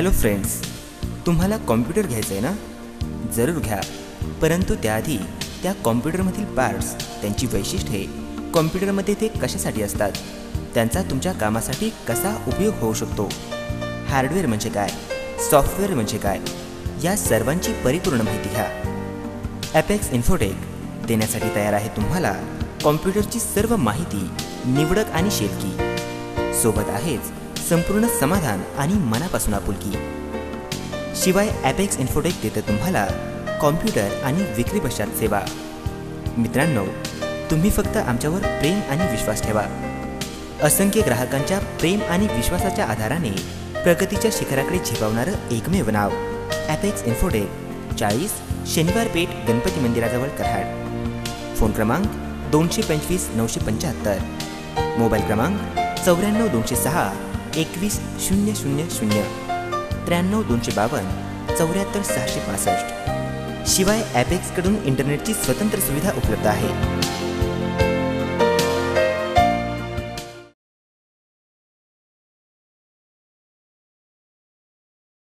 Hello friends, तुम्हाला computer घ्यायचं आहे ना? जरूर घ्या, परंतु त्याआधी त्या कॉम्प्युटरमधील पार्ट्स, त्यांची वैशिष्ट्ये, कॉम्प्युटरमध्ये ते कशासाठी असतात, त्यांचा तुमच्या कामासाठी कसा उपयोग होऊ शकतो, हार्डवेअर म्हणजे काय, सॉफ्टवेअर म्हणजे काय, या सर्वांची परिपूर्ण माहिती घ्या. ॲपेक्स इन्फोटेक देण्यासाठी तयार आहे तुम्हाला कॉम्प्युटरची सर्व माहिती निवडक आणि शेलकी. सोबत आहेच संपूर्ण समाधान आणि मनापासून आपुलकी. शिवाय ॲपेक्स इन्फोटेक देते तुम्हाला कॉम्प्युटर आणि विक्री पश्चात सेवा. मित्रांनो, तुम्ही फक्त आमच्यावर प्रेम आणि विश्वास ठेवा. असंख्य ग्राहकांच्या प्रेम आणि विश्वासाच्या आधाराने प्रगतीच्या शिखराकडे झेपावणारं एकमेव नाव ॲपेक्स इन्फोटेक, 40 शनिवार पेठ, गणपती मंदिराजवळ, कराड. फोन क्रमांक 225 975, मोबाईल क्रमांक 94 206 21 000, 93 252 74 665. शिवाय ॲपेक्सकडून इंटरनेटची स्वतंत्र सुविधा उपलब्ध आहे.